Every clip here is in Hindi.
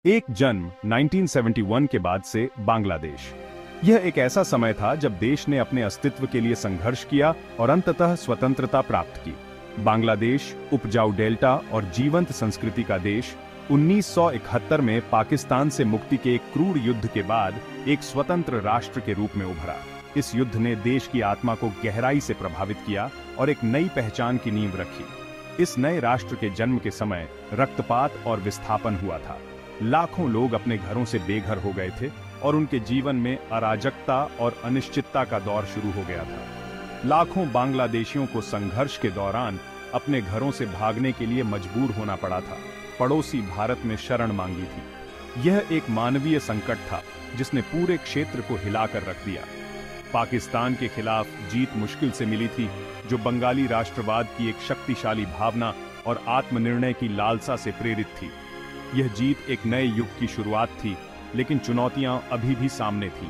एक जन्म 1971 के बाद से बांग्लादेश। यह एक ऐसा समय था जब देश ने अपने अस्तित्व के लिए संघर्ष किया और अंततः स्वतंत्रता प्राप्त की। बांग्लादेश उपजाऊ डेल्टा और जीवंत संस्कृति का देश 1971 में पाकिस्तान से मुक्ति के एक क्रूर युद्ध के बाद एक स्वतंत्र राष्ट्र के रूप में उभरा। इस युद्ध ने देश की आत्मा को गहराई से प्रभावित किया और एक नई पहचान की नींव रखी। इस नए राष्ट्र के जन्म के समय रक्तपात और विस्थापन हुआ था। लाखों लोग अपने घरों से बेघर हो गए थे और उनके जीवन में अराजकता और अनिश्चितता का दौर शुरू हो गया था। लाखों बांग्लादेशियों को संघर्ष के दौरान अपने घरों से भागने के लिए मजबूर होना पड़ा था। पड़ोसी भारत में शरण मांगी थी। यह एक मानवीय संकट था जिसने पूरे क्षेत्र को हिलाकर रख दिया। पाकिस्तान के खिलाफ जीत मुश्किल से मिली थी, जो बंगाली राष्ट्रवाद की एक शक्तिशाली भावना और आत्मनिर्णय की लालसा से प्रेरित थी। यह जीत एक नए युग की शुरुआत थी, लेकिन चुनौतियां अभी भी सामने थीं।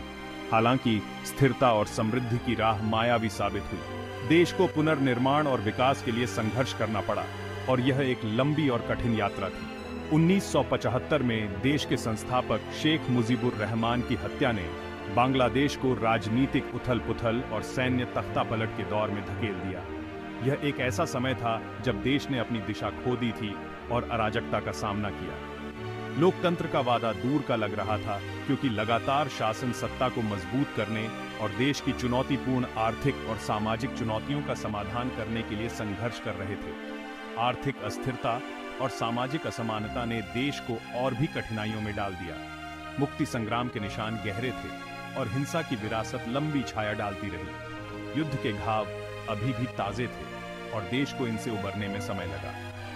हालांकि स्थिरता और समृद्धि की राह मायावी साबित हुई। देश को पुनर्निर्माण और विकास के लिए संघर्ष करना पड़ा और यह एक लंबी और कठिन यात्रा थी। 1975 में देश के संस्थापक शेख मुजीबुर रहमान की हत्या ने बांग्लादेश को राजनीतिक उथल-पुथल और सैन्य तख्तापलट के दौर में धकेल दिया। यह एक ऐसा समय था जब देश ने अपनी दिशा खो दी थी और अराजकता का सामना किया। लोकतंत्र का वादा दूर का लग रहा था, क्योंकि लगातार शासन सत्ता को मजबूत करने और देश की चुनौतीपूर्ण आर्थिक और सामाजिक चुनौतियों का समाधान करने के लिए संघर्ष कर रहे थे। आर्थिक अस्थिरता और सामाजिक असमानता ने देश को और भी कठिनाइयों में डाल दिया। मुक्ति संग्राम के निशान गहरे थे और हिंसा की विरासत लंबी छाया डालती रही। युद्ध के घाव अभी भी ताजे थे और देश को इनसे उबरने में समय लगा।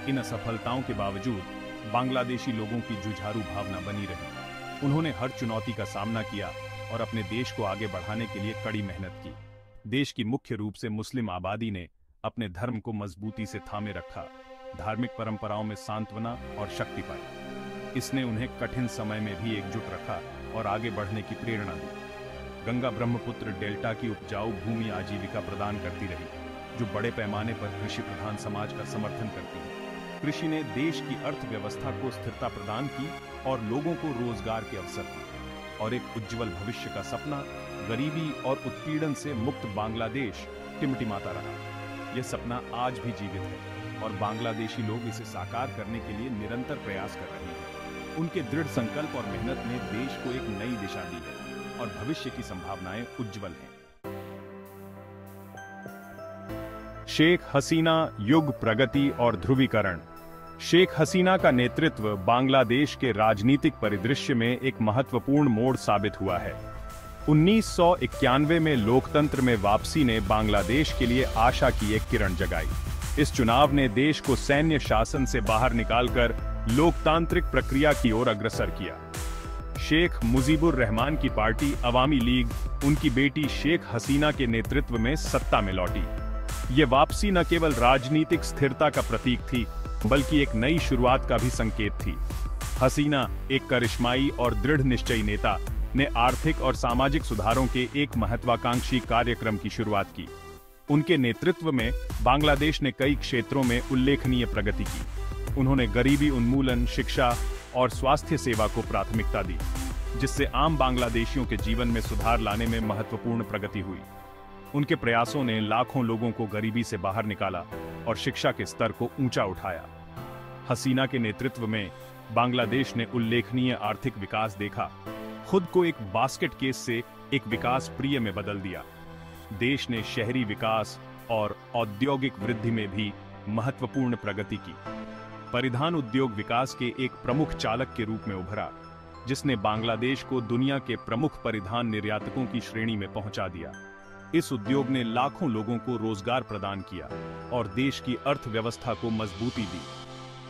इन असफलताओं के बावजूद बांग्लादेशी लोगों की जुझारू भावना बनी रही। उन्होंने हर चुनौती का सामना किया और अपने देश को आगे बढ़ाने के लिए कड़ी मेहनत की। देश की मुख्य रूप से मुस्लिम आबादी ने अपने धर्म को मजबूती से थामे रखा, धार्मिक परंपराओं में सांत्वना और शक्ति पाई। इसने उन्हें कठिन समय में भी एकजुट रखा और आगे बढ़ने की प्रेरणा दी। गंगा ब्रह्मपुत्र डेल्टा की उपजाऊ भूमि आजीविका प्रदान करती रही, जो बड़े पैमाने पर कृषि प्रधान समाज का समर्थन करती है। कृषि ने देश की अर्थव्यवस्था को स्थिरता प्रदान की और लोगों को रोजगार के अवसर दिए, और एक उज्जवल भविष्य का सपना, गरीबी और उत्पीड़न से मुक्त बांग्लादेश टिमटिमाता रहा। यह सपना आज भी जीवित है और बांग्लादेशी लोग इसे साकार करने के लिए निरंतर प्रयास कर रहे हैं। उनके दृढ़ संकल्प और मेहनत ने देश को एक नई दिशा दी है और भविष्य की संभावनाएं उज्जवल हैं। शेख हसीना युग, प्रगति और ध्रुवीकरण। शेख हसीना का नेतृत्व बांग्लादेश के राजनीतिक परिदृश्य में एक महत्वपूर्ण मोड़ साबित हुआ है। 1991 में लोकतंत्र में वापसी ने बांग्लादेश के लिए आशा की एक किरण जगाई। इस चुनाव ने देश को सैन्य शासन से बाहर निकालकर लोकतांत्रिक प्रक्रिया की ओर अग्रसर किया। शेख मुजीबुर रहमान की पार्टी अवामी लीग उनकी बेटी शेख हसीना के नेतृत्व में सत्ता में लौटी। ये वापसी न केवल राजनीतिक स्थिरता का प्रतीक थी, बल्कि एक नई शुरुआत का भी संकेत थी। हसीना, एक करिश्माई और दृढ़ निश्चयी नेता, ने आर्थिक और सामाजिक सुधारों के एक महत्वाकांक्षी कार्यक्रम की शुरुआत की। उनके नेतृत्व में बांग्लादेश ने कई क्षेत्रों में उल्लेखनीय प्रगति की। उन्होंने गरीबी उन्मूलन, शिक्षा और स्वास्थ्य सेवा को प्राथमिकता दी, जिससे आम बांग्लादेशियों के जीवन में सुधार लाने में महत्वपूर्ण प्रगति हुई। उनके प्रयासों ने लाखों लोगों को गरीबी से बाहर निकाला और शिक्षा के स्तर को ऊंचा उठाया। हसीना के नेतृत्व में बांग्लादेश ने उल्लेखनीय आर्थिक विकास देखा, खुद को एक बास्केट केस से एक विकास प्रिय में बदल दिया। देश ने शहरी विकास और औद्योगिक वृद्धि में भी महत्वपूर्ण प्रगति की। परिधान उद्योग विकास के एक प्रमुख चालक के रूप में उभरा, जिसने बांग्लादेश को दुनिया के प्रमुख परिधान निर्यातकों की श्रेणी में पहुंचा दिया। इस उद्योग ने लाखों लोगों को रोजगार प्रदान किया और देश की अर्थव्यवस्था को मजबूती दी।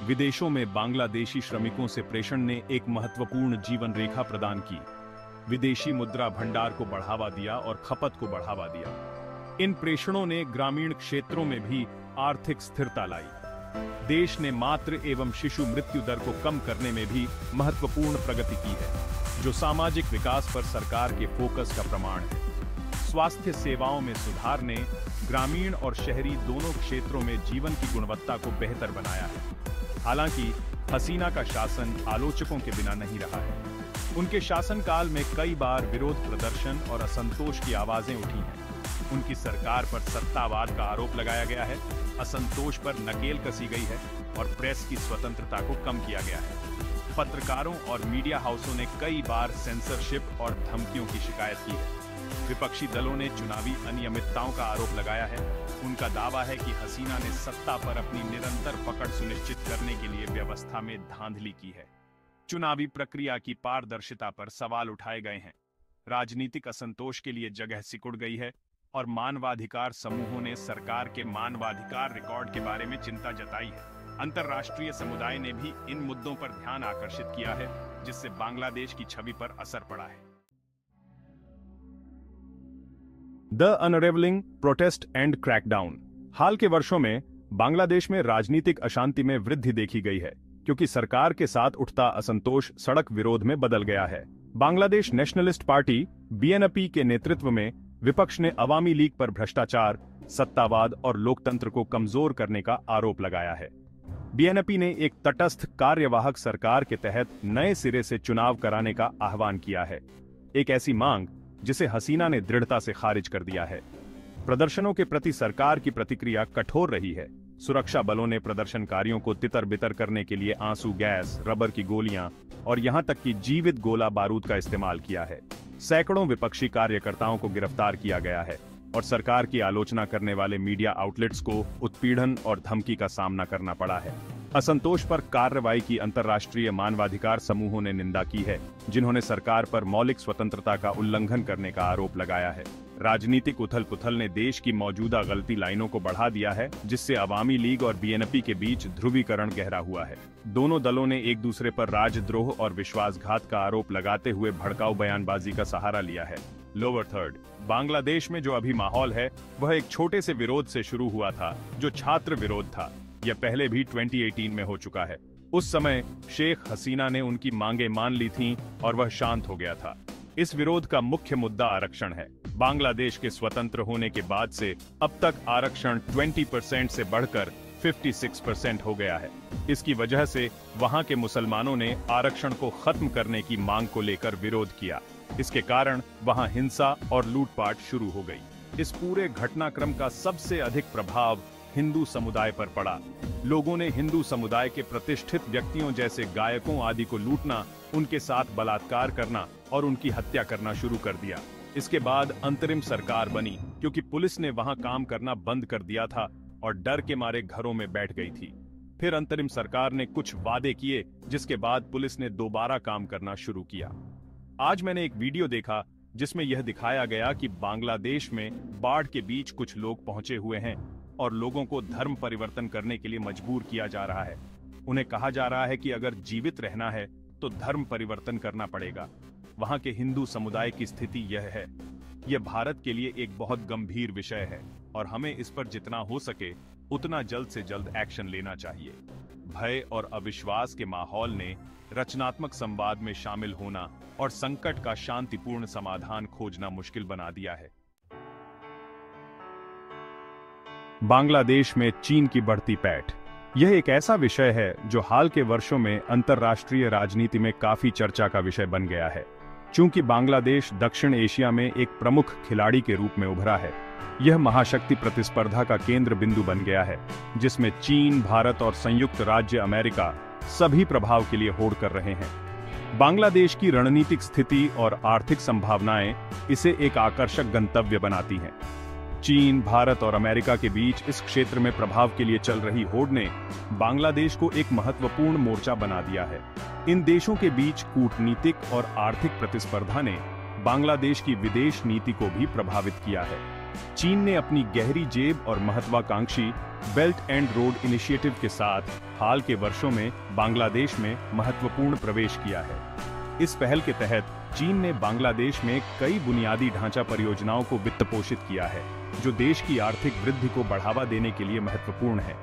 विदेशों में बांग्लादेशी श्रमिकों से प्रेषण ने एक महत्वपूर्ण जीवन रेखा प्रदान की। विदेशी मुद्रा भंडार को बढ़ावा दिया और खपत को बढ़ावा दिया। इन प्रेषणों ने ग्रामीण क्षेत्रों में भी आर्थिक स्थिरता लाई। देश ने मातृ एवं शिशु मृत्यु दर को कम करने में भी महत्वपूर्ण प्रगति की है, जो सामाजिक विकास पर सरकार के फोकस का प्रमाण है। स्वास्थ्य सेवाओं में सुधार ने ग्रामीण और शहरी दोनों क्षेत्रों में जीवन की गुणवत्ता को बेहतर बनाया है। हालांकि हसीना का शासन आलोचकों के बिना नहीं रहा है। उनके शासनकाल में कई बार विरोध प्रदर्शन और असंतोष की आवाजें उठी हैं। उनकी सरकार पर सत्तावाद का आरोप लगाया गया है, असंतोष पर नकेल कसी गई है और प्रेस की स्वतंत्रता को कम किया गया है। पत्रकारों और मीडिया हाउसों ने कई बार सेंसरशिप और धमकियों की शिकायत की है। विपक्षी दलों ने चुनावी अनियमितताओं का आरोप लगाया है। उनका दावा है कि हसीना ने सत्ता पर अपनी निरंतर पकड़ सुनिश्चित करने के लिए व्यवस्था में धांधली की है। चुनावी प्रक्रिया की पारदर्शिता पर सवाल उठाए गए हैं। राजनीतिक असंतोष के लिए जगह सिकुड़ गई है और मानवाधिकार समूहों ने सरकार के मानवाधिकार रिकॉर्ड के बारे में चिंता जताई है। अंतर्राष्ट्रीय समुदाय ने भी इन मुद्दों पर ध्यान आकर्षित किया है, जिससे बांग्लादेश की छवि पर असर पड़ा है। The unravelling, protest and crackdown. हाल के वर्षों में बांग्लादेश में राजनीतिक अशांति में वृद्धि देखी गई है, क्योंकि सरकार के साथ उठता असंतोष सड़क विरोध में बदल गया है। बांग्लादेश नेशनलिस्ट पार्टी (बीएनपी) के नेतृत्व में विपक्ष ने अवामी लीग पर भ्रष्टाचार, सत्तावाद और लोकतंत्र को कमजोर करने का आरोप लगाया है। बीएनपी ने एक तटस्थ कार्यवाहक सरकार के तहत नए सिरे से चुनाव कराने का आह्वान किया है, एक ऐसी मांग जिसे हसीना ने दृढ़ता से खारिज कर दिया है। प्रदर्शनों के प्रति सरकार की प्रतिक्रिया कठोर रही है। सुरक्षा बलों ने प्रदर्शनकारियों को तितर-बितर करने के लिए आंसू गैस, रबर की गोलियां और यहां तक कि जीवित गोला बारूद का इस्तेमाल किया है। सैकड़ों विपक्षी कार्यकर्ताओं को गिरफ्तार किया गया है और सरकार की आलोचना करने वाले मीडिया आउटलेट्स को उत्पीड़न और धमकी का सामना करना पड़ा है। असंतोष पर कार्रवाई की अंतर्राष्ट्रीय मानवाधिकार समूहों ने निंदा की है, जिन्होंने सरकार पर मौलिक स्वतंत्रता का उल्लंघन करने का आरोप लगाया है। राजनीतिक उथल-पुथल ने देश की मौजूदा गलती लाइनों को बढ़ा दिया है, जिससे अवामी लीग और बीएनपी के बीच ध्रुवीकरण गहरा हुआ है। दोनों दलों ने एक दूसरे पर राजद्रोह और विश्वासघात का आरोप लगाते हुए भड़काऊ बयानबाजी का सहारा लिया है। Lower third. बांग्लादेश में जो अभी माहौल है वह एक छोटे से विरोध से शुरू हुआ था, जो छात्र विरोध था। यह पहले भी 2018 में हो चुका है। उस समय शेख हसीना ने उनकी मांगे मान ली थीं और वह शांत हो गया था। इस विरोध का मुख्य मुद्दा आरक्षण है। बांग्लादेश के स्वतंत्र होने के बाद से अब तक आरक्षण 20% से बढ़कर 56% हो गया है। इसकी वजह से वहां के मुसलमानों ने आरक्षण को खत्म करने की मांग को लेकर विरोध किया। इसके कारण वहां हिंसा और लूटपाट शुरू हो गई। इस पूरे घटनाक्रम का सबसे अधिक प्रभाव हिंदू समुदाय पर पड़ा। लोगों ने हिंदू समुदाय के प्रतिष्ठित व्यक्तियों जैसे गायकों आदि को लूटना, उनके साथ बलात्कार करना और उनकी हत्या करना शुरू कर दिया। इसके बाद अंतरिम सरकार बनी, क्योंकि पुलिस ने वहां काम करना बंद कर दिया था और डर के मारे घरों में बैठ गई थी। फिर अंतरिम सरकार ने कुछ वादे किए, जिसके बाद पुलिस ने दोबारा काम करना शुरू किया। आज मैंने एक वीडियो देखा जिसमें यह दिखाया गया कि बांग्लादेश में बाढ़ के बीच कुछ लोग पहुंचे हुए हैं और लोगों को धर्म परिवर्तन करने के लिए मजबूर किया जा रहा है। उन्हें कहा जा रहा है कि अगर जीवित रहना है तो धर्म परिवर्तन करना पड़ेगा। वहां के हिंदू समुदाय की स्थिति यह है। यह भारत के लिए एक बहुत गंभीर विषय है और हमें इस पर जितना हो सके उतना जल्द से जल्द एक्शन लेना चाहिए। भय और अविश्वास के माहौल ने रचनात्मक संवाद में शामिल होना और संकट का शांतिपूर्ण समाधान खोजना मुश्किल बना दिया है। बांग्लादेश में चीन की बढ़ती पैठ। यह एक ऐसा विषय है जो हाल के वर्षों में अंतर्राष्ट्रीय राजनीति में काफी चर्चा का विषय बन गया है। चूंकि बांग्लादेश दक्षिण एशिया में एक प्रमुख खिलाड़ी के रूप में उभरा है, यह महाशक्ति प्रतिस्पर्धा का केंद्र बिंदु बन गया है, जिसमें चीन, भारत और संयुक्त राज्य अमेरिका सभी प्रभाव के लिए होड़ कर रहे हैं। बांग्लादेश की रणनीतिक स्थिति और आर्थिक संभावनाएं इसे एक आकर्षक गंतव्य बनाती हैं। चीन, भारत और अमेरिका के बीच इस क्षेत्र में प्रभाव के लिए चल रही होड़ ने बांग्लादेश को एक महत्वपूर्ण मोर्चा बना दिया है। इन देशों के बीच कूटनीतिक और आर्थिक प्रतिस्पर्धा ने बांग्लादेश की विदेश नीति को भी प्रभावित किया है। चीन ने अपनी गहरी जेब और महत्वाकांक्षी बेल्ट एंड रोड इनिशिएटिव के साथ हाल के वर्षों में बांग्लादेश में महत्वपूर्ण प्रवेश किया है। इस पहल के तहत चीन ने बांग्लादेश में कई बुनियादी ढांचा परियोजनाओं को वित्त पोषित किया है, जो देश की आर्थिक वृद्धि को बढ़ावा देने के लिए महत्वपूर्ण है।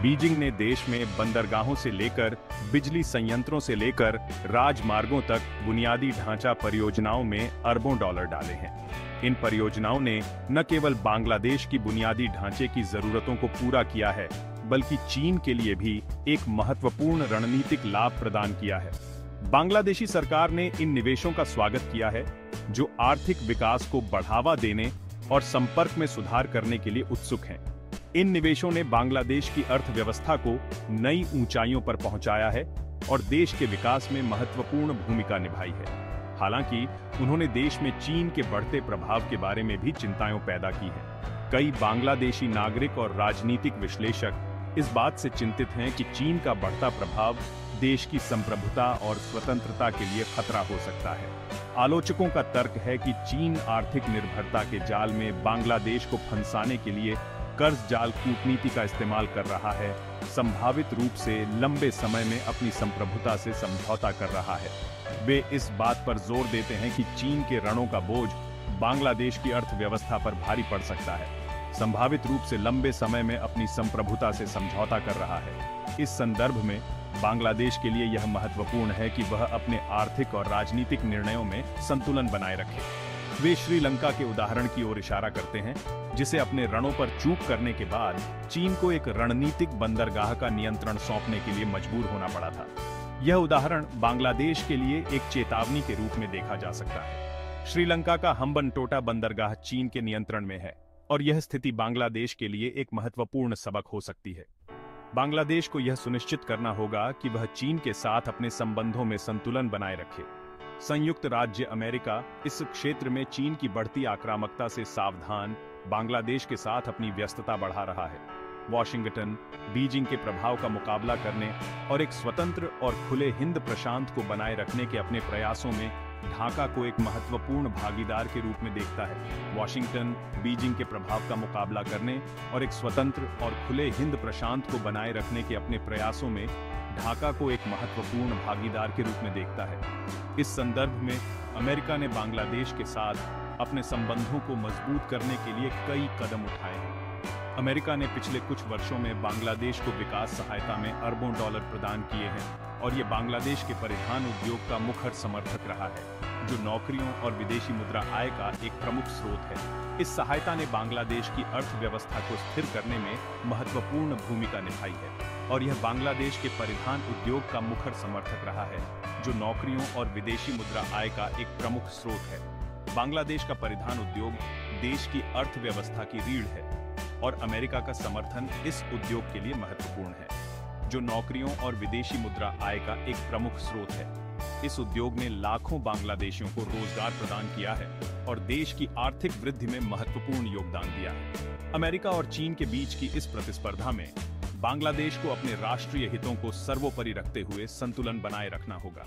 बीजिंग ने देश में बंदरगाहों से लेकर बिजली संयंत्रों से लेकर राजमार्गों तक बुनियादी ढांचा परियोजनाओं में अरबों डॉलर डाले हैं। इन परियोजनाओं ने न केवल बांग्लादेश की बुनियादी ढांचे की जरूरतों को पूरा किया है, बल्कि चीन के लिए भी एक महत्वपूर्ण रणनीतिक लाभ प्रदान किया है। बांग्लादेशी सरकार ने इन निवेशों का स्वागत किया है, जो आर्थिक विकास को बढ़ावा देने और संपर्क में सुधार करने के लिए उत्सुक हैं। इन निवेशों ने बांग्लादेश की अर्थव्यवस्था को नई ऊंचाइयों पर पहुंचाया है और देश के विकास में महत्वपूर्ण भूमिका निभाई है। हालांकि उन्होंने देश में चीन के बढ़ते प्रभाव के बारे में भी चिंताएं पैदा की हैं। कई बांग्लादेशी नागरिक और राजनीतिक विश्लेषक इस बात से चिंतित हैं कि चीन का बढ़ता प्रभाव देश की संप्रभुता और स्वतंत्रता के लिए खतरा हो सकता है। आलोचकों का तर्क है कि चीन आर्थिक निर्भरता के जाल में बांग्लादेश को फंसाने के लिए कर्ज जाल कूटनीति का इस्तेमाल कर रहा है, संभावित रूप से लंबे समय में अपनी संप्रभुता से समझौता कर रहा है। वे इस बात पर जोर देते हैं कि चीन के रणों का बोझ बांग्लादेश की अर्थव्यवस्था पर भारी पड़ सकता है, संभावित रूप से लंबे समय में अपनी संप्रभुता से समझौता कर रहा है। इस संदर्भ में बांग्लादेश के लिए यह महत्वपूर्ण है कि वह अपने आर्थिक और राजनीतिक निर्णयों में संतुलन बनाए रखे। वे श्रीलंका के उदाहरण की ओर इशारा करते हैं, जिसे अपने रणों पर चूक करने के बाद चीन को एक रणनीतिक बंदरगाह का नियंत्रण सौंपने के लिए मजबूर होना पड़ा था। यह उदाहरण बांग्लादेश के लिए एक चेतावनी के रूप में देखा जा सकता है। श्रीलंका का हम्बनटोटा बंदरगाह चीन के नियंत्रण में है और यह स्थिति बांग्लादेश के लिए एक महत्वपूर्ण सबक हो सकती है। बांग्लादेश को यह सुनिश्चित करना होगा कि वह चीन के साथ अपने संबंधों में संतुलन बनाए रखे। संयुक्त राज्य अमेरिका इस क्षेत्र में चीन की बढ़ती आक्रामकता से सावधान बांग्लादेश के साथ अपनी व्यस्तता बढ़ा रहा है। वॉशिंगटन बीजिंग के प्रभाव का मुकाबला करने और एक स्वतंत्र और खुले हिंद प्रशांत को बनाए रखने के अपने प्रयासों में ढाका को एक महत्वपूर्ण भागीदार के रूप में देखता है। वॉशिंगटन बीजिंग के प्रभाव का मुकाबला करने और एक स्वतंत्र और खुले हिंद प्रशांत को बनाए रखने के अपने प्रयासों में ढाका को एक महत्वपूर्ण भागीदार के रूप में देखता है। इस संदर्भ में अमेरिका ने बांग्लादेश के साथ अपने संबंधों को मजबूत करने के लिए कई कदम उठाए हैं। अमेरिका ने पिछले कुछ वर्षों में बांग्लादेश को विकास सहायता में अरबों डॉलर प्रदान किए हैं और ये बांग्लादेश के परिधान उद्योग का मुखर समर्थक रहा है, जो नौकरियों और विदेशी मुद्रा आय का एक प्रमुख स्रोत है। इस सहायता ने बांग्लादेश की अर्थव्यवस्था को स्थिर करने में महत्वपूर्ण भूमिका निभाई है और यह बांग्लादेश के परिधान उद्योग का मुखर समर्थक रहा है, जो नौकरियों और विदेशी मुद्रा आय का एक प्रमुख स्रोत है। बांग्लादेश का परिधान उद्योग देश की अर्थव्यवस्था की रीढ़ है और अमेरिका का समर्थन इस उद्योग के लिए महत्वपूर्ण है, जो नौकरियों और विदेशी मुद्रा आय का एक प्रमुख स्रोत है। इस उद्योग ने लाखों बांग्लादेशियों को रोजगार प्रदान किया है और देश की आर्थिक वृद्धि में महत्वपूर्ण योगदान दिया है। अमेरिका और चीन के बीच की इस प्रतिस्पर्धा में बांग्लादेश को अपने राष्ट्रीय हितों को सर्वोपरि रखते हुए संतुलन बनाए रखना होगा।